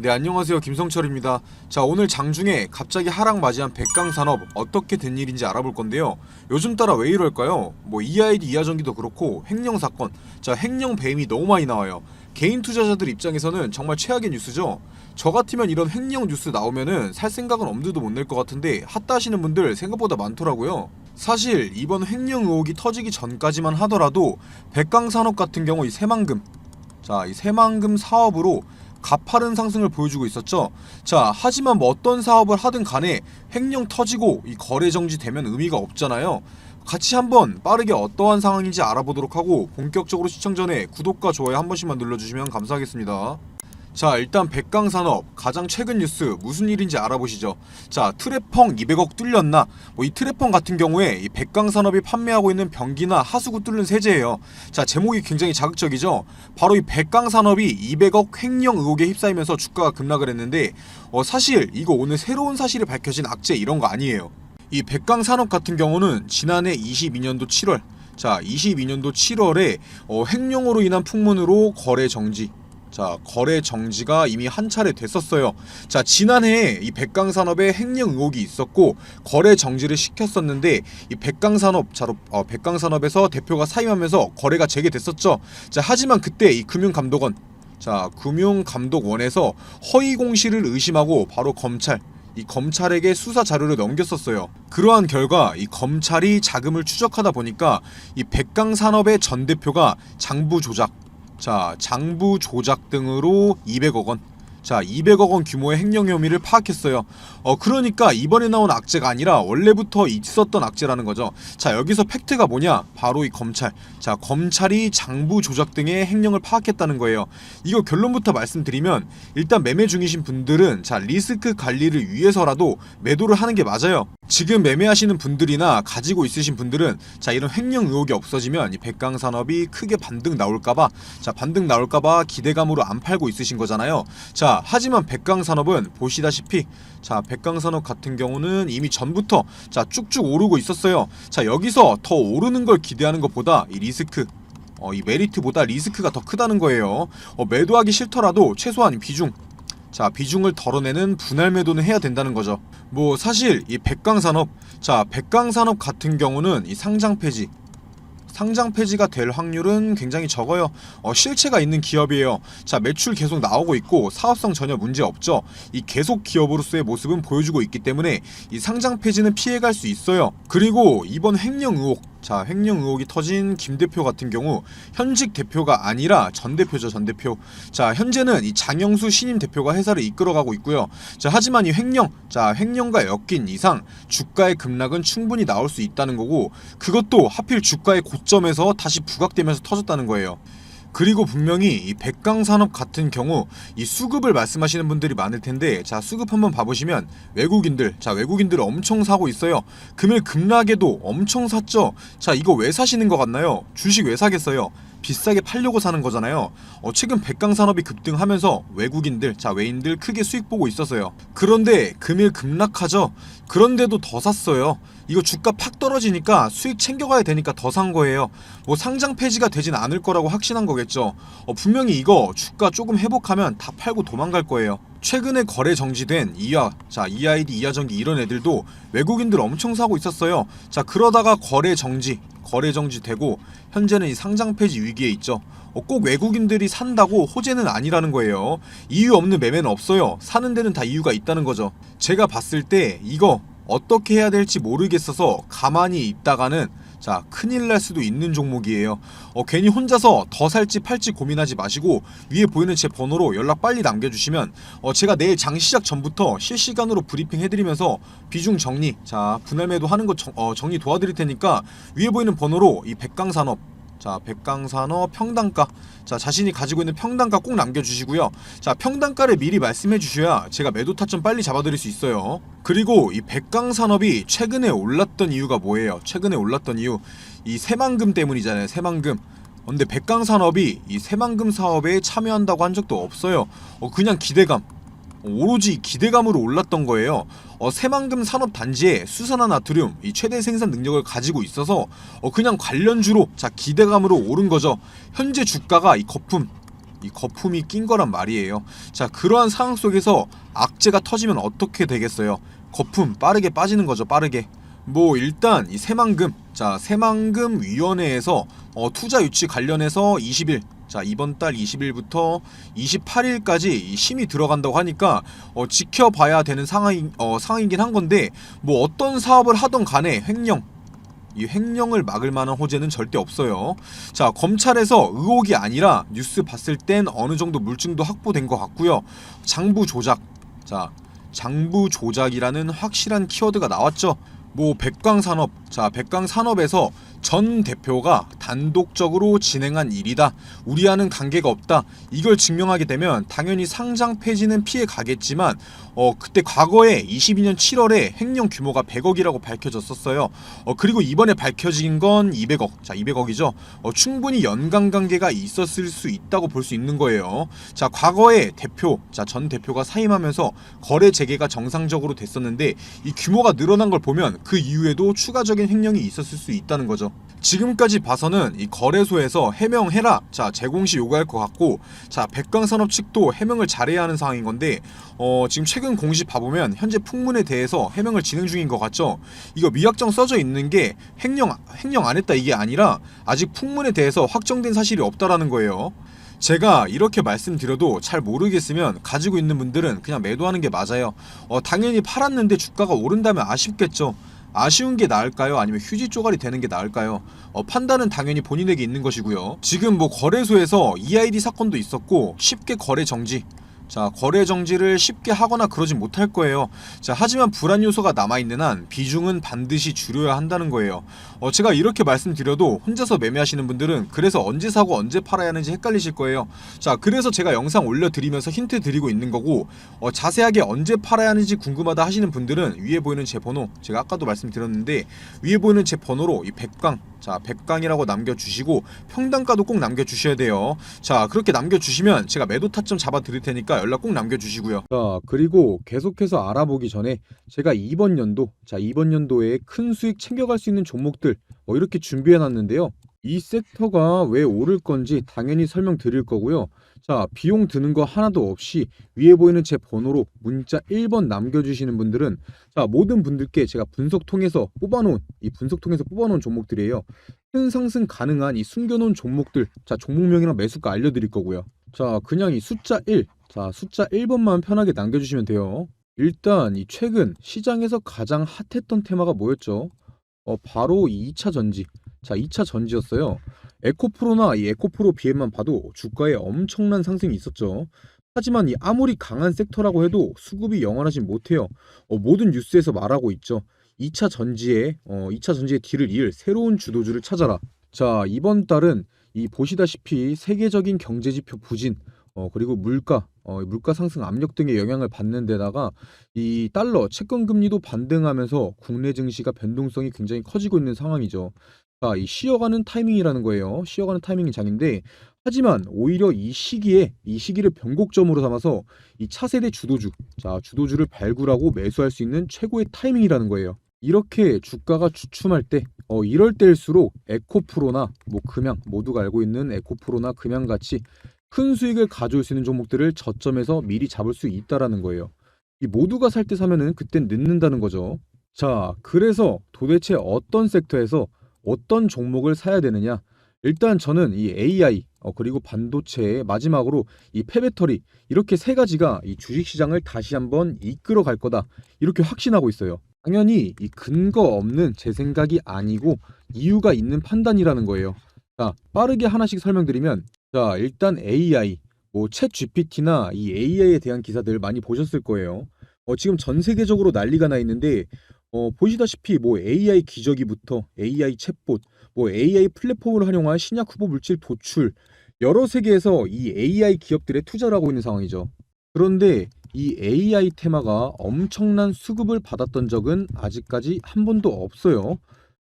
네, 안녕하세요. 김성철입니다. 자, 오늘 장중에 갑자기 하락 맞이한 백강산업 어떻게 된 일인지 알아볼 건데요. 요즘 따라 왜 이럴까요? 뭐 EID 이하전기도 그렇고 횡령 사건, 자, 횡령 배임이 너무 많이 나와요. 개인 투자자들 입장에서는 정말 최악의 뉴스죠. 저 같으면 이런 횡령 뉴스 나오면은 살 생각은 엄두도 못 낼 것 같은데 핫다 하시는 분들 생각보다 많더라고요. 사실 이번 횡령 의혹이 터지기 전까지만 하더라도 백강산업 같은 경우 이 새만금, 자, 이 새만금 사업으로 가파른 상승을 보여주고 있었죠. 자, 하지만 뭐 어떤 사업을 하든 간에 횡령 터지고 이 거래 정지되면 의미가 없잖아요. 같이 한번 빠르게 어떠한 상황인지 알아보도록 하고, 본격적으로 시청 전에 구독과 좋아요 한 번씩만 눌러주시면 감사하겠습니다. 자, 일단 백강산업 가장 최근 뉴스 무슨 일인지 알아보시죠. 자, 트랩펑 200억 뚫렸나? 뭐 이 트랩펑 같은 경우에 이 백강산업이 판매하고 있는 변기나 하수구 뚫는 세제예요. 자, 제목이 굉장히 자극적이죠. 바로 이 백강산업이 200억 횡령 의혹에 휩싸이면서 주가가 급락을 했는데, 사실 이거 오늘 새로운 사실이 밝혀진 악재 이런 거 아니에요. 이 백강산업 같은 경우는 지난해 22년도 7월, 자, 22년도 7월에 횡령으로 인한 풍문으로 거래 정지, 자, 거래 정지가 이미 한 차례 됐었어요. 자, 지난해에 이 백강산업에 횡령 의혹이 있었고 거래 정지를 시켰었는데, 이 백강산업에서 대표가 사임하면서 거래가 재개됐었죠. 자, 하지만 그때 이 금융감독원, 자, 금융감독원에서 허위 공시를 의심하고 바로 이 검찰에게 수사 자료를 넘겼었어요. 그러한 결과 이 검찰이 자금을 추적하다 보니까 이 백강산업의 전 대표가 장부 조작, 자, 장부 조작 등으로 200억 원, 자, 200억 원 규모의 횡령 혐의를 파악했어요. 그러니까 이번에 나온 악재가 아니라 원래부터 있었던 악재라는 거죠. 자, 여기서 팩트가 뭐냐? 바로 이 검찰. 자, 검찰이 장부 조작 등의 횡령을 파악했다는 거예요. 이거 결론부터 말씀드리면, 일단 매매 중이신 분들은 자, 리스크 관리를 위해서라도 매도를 하는 게 맞아요. 지금 매매하시는 분들이나 가지고 있으신 분들은 자, 이런 횡령 의혹이 없어지면 이 백강산업이 크게 반등 나올까봐, 자, 반등 나올까봐 기대감으로 안 팔고 있으신 거잖아요. 자, 하지만 백강산업은 보시다시피, 자, 백강산업 같은 경우는 이미 전부터 자, 쭉쭉 오르고 있었어요. 자, 여기서 더 오르는 걸 기대하는 것보다 이 리스크, 이 메리트보다 리스크가 더 크다는 거예요. 매도하기 싫더라도 최소한 비중, 자, 비중을 덜어내는 분할 매도는 해야 된다는 거죠. 뭐 사실 이 백강산업, 자, 백강산업 같은 경우는 이 상장 폐지가 될 확률은 굉장히 적어요. 실체가 있는 기업이에요. 자, 매출 계속 나오고 있고 사업성 전혀 문제 없죠. 이 계속 기업으로서의 모습은 보여주고 있기 때문에 이 상장 폐지는 피해갈 수 있어요. 그리고 이번 횡령 의혹, 자, 횡령 의혹이 터진 김 대표 같은 경우 현직 대표가 아니라 전 대표죠, 전 대표. 자, 현재는 이 장영수 신임 대표가 회사를 이끌어가고 있고요. 자, 하지만 이 횡령과 엮인 이상 주가의 급락은 충분히 나올 수 있다는 거고, 그것도 하필 주가의 고점에서 다시 부각되면서 터졌다는 거예요. 그리고 분명히 이 백강산업 같은 경우 이 수급을 말씀하시는 분들이 많을 텐데, 자, 수급 한번 봐보시면 외국인들 엄청 사고 있어요. 금일 급락에도 엄청 샀죠. 자, 이거 왜 사시는 것 같나요? 주식 왜 사겠어요? 비싸게 팔려고 사는 거잖아요. 최근 백강산업이 급등하면서 외인들 크게 수익 보고 있었어요. 그런데 금일 급락하죠. 그런데도 더 샀어요. 이거 주가 팍 떨어지니까 수익 챙겨가야 되니까 더 산 거예요. 뭐 상장 폐지가 되진 않을 거라고 확신한 거겠죠. 분명히 이거 주가 조금 회복하면 다 팔고 도망갈 거예요. 최근에 거래 정지된 EID 이하전기 이런 애들도 외국인들 엄청 사고 있었어요. 자, 그러다가 거래 정지되고 현재는 이 상장 폐지 위기에 있죠. 꼭 외국인들이 산다고 호재는 아니라는 거예요. 이유 없는 매매는 없어요. 사는 데는 다 이유가 있다는 거죠. 제가 봤을 때 이거 어떻게 해야 될지 모르겠어서 가만히 있다가는, 자, 큰일 날 수도 있는 종목이에요. 괜히 혼자서 더 살지 팔지 고민하지 마시고 위에 보이는 제 번호로 연락 빨리 남겨주시면 제가 내일 장 시작 전부터 실시간으로 브리핑 해드리면서 비중 정리, 자, 분할 매도 하는 거 정리 도와드릴 테니까 위에 보이는 번호로 이 백강산업, 자, 백강산업 평단가, 자, 자신이 가지고 있는 평단가 꼭 남겨주시고요. 자, 평단가를 미리 말씀해 주셔야 제가 매도 타점 빨리 잡아드릴 수 있어요. 그리고 이 백강산업이 최근에 올랐던 이유가 뭐예요? 최근에 올랐던 이유, 이 새만금 때문이잖아요. 새만금. 근데 백강산업이 이 새만금 사업에 참여한다고 한 적도 없어요. 그냥 기대감, 오로지 기대감으로 올랐던 거예요. 새만금 산업단지에 수산화 나트륨 이 최대 생산 능력을 가지고 있어서 그냥 관련주로, 자, 기대감으로 오른 거죠. 현재 주가가 이 거품, 이 거품이 낀 거란 말이에요. 자, 그러한 상황 속에서 악재가 터지면 어떻게 되겠어요? 거품 빠르게 빠지는 거죠, 빠르게. 뭐 일단 이 새만금, 자 새만금위원회에서 투자 유치 관련해서 20일, 자 이번 달 20일부터 28일까지 심의 들어간다고 하니까 지켜봐야 되는 상황이긴 한 건데, 뭐 어떤 사업을 하던 간에 이 횡령을 막을 만한 호재는 절대 없어요. 자, 검찰에서 의혹이 아니라 뉴스 봤을 땐 어느 정도 물증도 확보된 것 같고요. 장부 조작, 자 장부 조작이라는 확실한 키워드가 나왔죠. 뭐 백광산업, 자 백광산업에서 전 대표가 단독적으로 진행한 일이다, 우리와는 관계가 없다, 이걸 증명하게 되면 당연히 상장 폐지는 피해 가겠지만 그때 과거에 22년 7월에 횡령 규모가 100억이라고 밝혀졌었어요. 그리고 이번에 밝혀진 건 200억, 자 200억이죠. 충분히 연관 관계가 있었을 수 있다고 볼 수 있는 거예요. 자, 과거에 전 대표가 사임하면서 거래 재개가 정상적으로 됐었는데 이 규모가 늘어난 걸 보면 그 이후에도 추가적인 횡령이 있었을 수 있다는 거죠. 지금까지 봐서는 이 거래소에서 해명해라, 자 제공시 요구할 것 같고, 자 백광산업 측도 해명을 잘해야 하는 상황인 건데, 지금 최근 공시 봐보면 현재 풍문에 대해서 해명을 진행 중인 것 같죠. 이거 미확정 써져 있는 게 횡령 안 했다 이게 아니라 아직 풍문에 대해서 확정된 사실이 없다라는 거예요. 제가 이렇게 말씀드려도 잘 모르겠으면 가지고 있는 분들은 그냥 매도하는 게 맞아요. 당연히 팔았는데 주가가 오른다면 아쉽겠죠. 아쉬운 게 나을까요? 아니면 휴지 쪼가리 되는 게 나을까요? 판단은 당연히 본인에게 있는 것이고요. 지금 뭐 거래소에서 EID 사건도 있었고 쉽게 거래 정지, 자 거래 정지를 쉽게 하거나 그러진 못할 거예요. 자 하지만 불안 요소가 남아있는 한 비중은 반드시 줄여야 한다는 거예요. 제가 이렇게 말씀드려도 혼자서 매매하시는 분들은 그래서 언제 사고 언제 팔아야 하는지 헷갈리실 거예요. 자 그래서 제가 영상 올려드리면서 힌트 드리고 있는 거고, 자세하게 언제 팔아야 하는지 궁금하다 하시는 분들은 위에 보이는 제 번호, 제가 아까도 말씀드렸는데 위에 보이는 제 번호로 이 백광, 자 백광이라고 남겨주시고 평단가도 꼭 남겨주셔야 돼요. 자 그렇게 남겨주시면 제가 매도 타점 잡아 드릴 테니까 연락 꼭 남겨주시고요. 자 그리고 계속해서 알아보기 전에 제가 이번 연도에 큰 수익 챙겨갈 수 있는 종목들 이렇게 준비해 놨는데요. 이 섹터가 왜 오를 건지 당연히 설명드릴 거고요. 자 비용 드는 거 하나도 없이 위에 보이는 제 번호로 문자 1번 남겨주시는 분들은 자 모든 분들께 제가 분석통에서 뽑아놓은 종목들이에요. 큰 상승 가능한 이 숨겨놓은 종목들, 자 종목명이랑 매수가 알려드릴 거고요. 자 그냥 이 숫자 1, 자 숫자 1번만 편하게 남겨주시면 돼요. 일단 이 최근 시장에서 가장 핫했던 테마가 뭐였죠? 바로 이 2차 전지. 자 2차 전지였어요. 에코프로나 이 에코프로 BM만 봐도 주가에 엄청난 상승이 있었죠. 하지만 이 아무리 강한 섹터라고 해도 수급이 영원하진 못해요. 모든 뉴스에서 말하고 있죠. 2차 전지에 2차 전지의 뒤를 이을 새로운 주도주를 찾아라. 자 이번 달은 이 보시다시피 세계적인 경제지표 부진, 그리고 물가 상승 압력 등의 영향을 받는 데다가 이 달러 채권 금리도 반등하면서 국내 증시가 변동성이 굉장히 커지고 있는 상황이죠. 자, 이 쉬어가는 타이밍이라는 거예요. 쉬어가는 타이밍이 장인데, 하지만 오히려 이 시기를 변곡점으로 삼아서 이 차세대 주도주를 발굴하고 매수할 수 있는 최고의 타이밍이라는 거예요. 이렇게 주가가 주춤할 때, 이럴 때일수록 에코프로나 뭐 금양, 모두가 알고 있는 에코프로나 금양같이 큰 수익을 가져올 수 있는 종목들을 저점에서 미리 잡을 수 있다라는 거예요. 이 모두가 살 때 사면은 그땐 늦는다는 거죠. 자, 그래서 도대체 어떤 섹터에서 어떤 종목을 사야 되느냐? 일단 저는 이 AI, 그리고 반도체, 마지막으로 이 폐배터리, 이렇게 세 가지가 이 주식시장을 다시 한번 이끌어 갈 거다, 이렇게 확신하고 있어요. 당연히 이 근거 없는 제 생각이 아니고 이유가 있는 판단이라는 거예요. 자, 빠르게 하나씩 설명드리면, 자, 일단 AI, 뭐 챗 GPT나 이 AI에 대한 기사들 많이 보셨을 거예요. 지금 전 세계적으로 난리가 나 있는데, 보시다시피 뭐 AI 기저귀부터 AI 챗봇, 뭐 AI 플랫폼을 활용한 신약 후보 물질 도출, 여러 세계에서 이 AI 기업들에 투자를 하고 있는 상황이죠. 그런데 이 AI 테마가 엄청난 수급을 받았던 적은 아직까지 한 번도 없어요.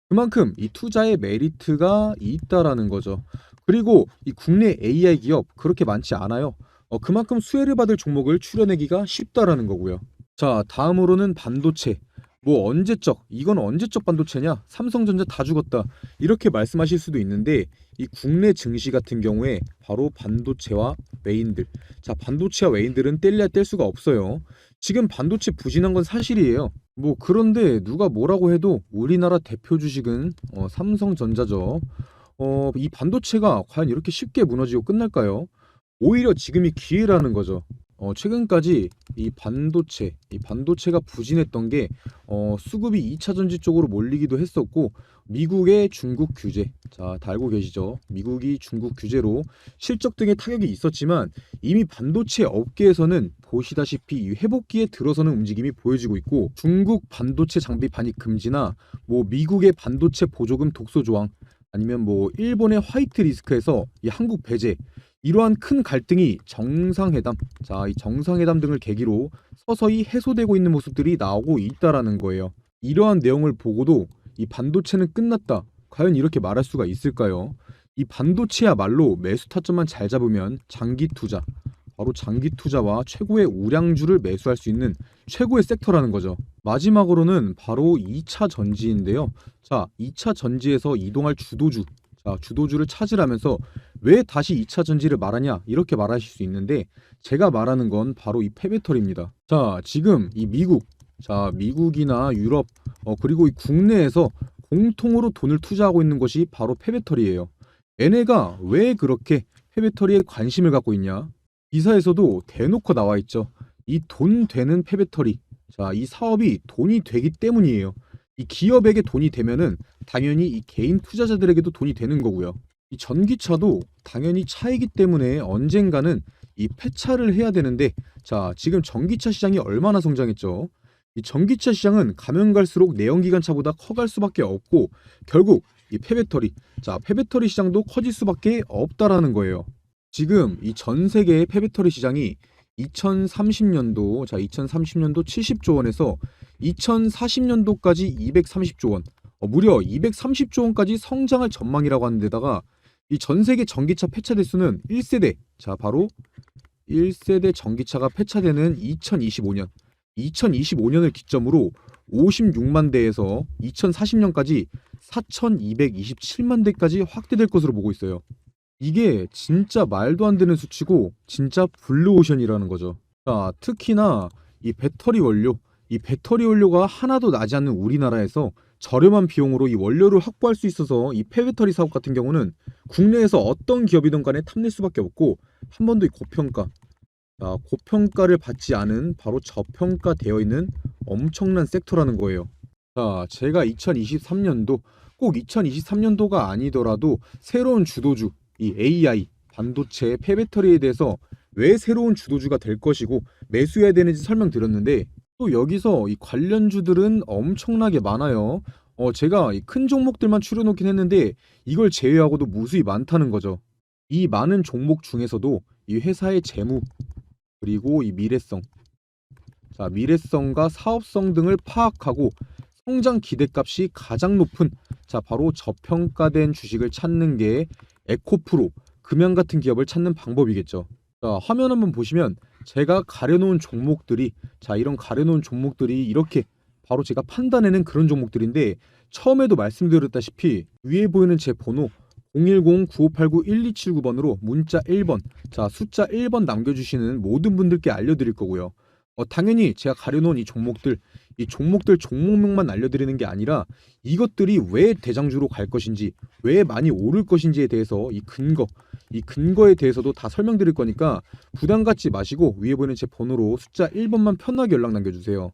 그만큼 이 투자의 메리트가 있다라는 거죠. 그리고 이 국내 AI 기업 그렇게 많지 않아요. 그만큼 수혜를 받을 종목을 추려내기가 쉽다라는 거고요. 자, 다음으로는 반도체. 뭐 언제적, 이건 언제적 반도체냐? 삼성전자 다 죽었다. 이렇게 말씀하실 수도 있는데 이 국내 증시 같은 경우에 바로 반도체와 외인들. 자, 반도체와 외인들은 뗄래야 뗄 수가 없어요. 지금 반도체 부진한 건 사실이에요. 뭐 그런데 누가 뭐라고 해도 우리나라 대표 주식은 삼성전자죠. 이 반도체가 과연 이렇게 쉽게 무너지고 끝날까요? 오히려 지금이 기회라는 거죠. 최근까지 이 반도체가 부진했던 게 수급이 2차 전지 쪽으로 몰리기도 했었고 미국의 중국 규제, 자, 다 알고 계시죠? 미국이 중국 규제로 실적 등의 타격이 있었지만 이미 반도체 업계에서는 보시다시피 이 회복기에 들어서는 움직임이 보여지고 있고 중국 반도체 장비 반입 금지나 뭐 미국의 반도체 보조금 독소 조항 아니면 뭐 일본의 화이트 리스크에서 이 한국 배제 이러한 큰 갈등이 정상회담, 자, 이 정상회담 등을 계기로 서서히 해소되고 있는 모습들이 나오고 있다라는 거예요. 이러한 내용을 보고도 이 반도체는 끝났다. 과연 이렇게 말할 수가 있을까요? 이 반도체야말로 매수 타점만 잘 잡으면 장기 투자, 바로 장기 투자와 최고의 우량주를 매수할 수 있는 최고의 섹터라는 거죠. 마지막으로는 바로 2차 전지인데요. 자, 2차 전지에서 이동할 주도주, 자, 주도주를 찾으라면서 왜 다시 2차 전지를 말하냐 이렇게 말하실 수 있는데 제가 말하는 건 바로 이 폐배터리입니다. 자, 지금 이 미국, 자, 미국이나 유럽 그리고 이 국내에서 공통으로 돈을 투자하고 있는 것이 바로 폐배터리예요. 얘네가 왜 그렇게 폐배터리에 관심을 갖고 있냐? 기사에서도 대놓고 나와 있죠. 이 돈 되는 폐배터리, 자, 이 사업이 돈이 되기 때문이에요. 이 기업에게 돈이 되면은 당연히 이 개인 투자자들에게도 돈이 되는 거고요. 이 전기차도 당연히 차이기 때문에 언젠가는 이 폐차를 해야 되는데, 자, 지금 전기차 시장이 얼마나 성장했죠? 이 전기차 시장은 가면 갈수록 내연기관차보다 커갈 수밖에 없고 결국 이 폐배터리, 자, 폐배터리 시장도 커질 수밖에 없다라는 거예요. 지금 이 전 세계의 폐배터리 시장이 2030년도, 자, 2030년도 70조 원에서 2040년도까지 230조 원, 무려 230조 원까지 성장할 전망이라고 하는데다가 이 전 세계 전기차 폐차 대수는 1세대, 자, 바로 1세대 전기차가 폐차되는 2025년을 기점으로 56만 대에서 2040년까지 4,227만 대까지 확대될 것으로 보고 있어요. 이게 진짜 말도 안 되는 수치고 진짜 블루오션이라는 거죠. 자, 특히나 이 배터리 원료가 하나도 나지 않는 우리나라에서 저렴한 비용으로 이 원료를 확보할 수 있어서 이 폐배터리 사업 같은 경우는 국내에서 어떤 기업이든 간에 탐낼 수밖에 없고 한 번도 이 고평가, 자, 고평가를 받지 않은 바로 저평가되어 있는 엄청난 섹터라는 거예요. 자, 제가 2023년도 꼭 2023년도가 아니더라도 새로운 주도주, 이 AI, 반도체, 폐배터리에 대해서 왜 새로운 주도주가 될 것이고 매수해야 되는지 설명드렸는데 또 여기서 이 관련주들은 엄청나게 많아요. 제가 이 큰 종목들만 추려놓긴 했는데 이걸 제외하고도 무수히 많다는 거죠. 이 많은 종목 중에서도 이 회사의 재무 그리고 이 미래성, 자, 미래성과 사업성 등을 파악하고 성장 기대값이 가장 높은, 자, 바로 저평가된 주식을 찾는 게 에코프로, 금양 같은 기업을 찾는 방법이겠죠. 자, 화면 한번 보시면 제가 가려놓은 종목들이, 자, 이런 가려놓은 종목들이 이렇게 바로 제가 판단해낸 그런 종목들인데 처음에도 말씀드렸다시피 위에 보이는 제 번호 010-9589-1279번으로 문자 1번, 자, 숫자 1번 남겨주시는 모든 분들께 알려드릴 거고요. 당연히 제가 가려놓은 이 종목들 종목명만 알려드리는 게 아니라 이것들이 왜 대장주로 갈 것인지, 왜 많이 오를 것인지에 대해서 이 근거에 대해서도 다 설명드릴 거니까 부담 갖지 마시고 위에 보이는 제 번호로 숫자 1번만 편하게 연락 남겨주세요.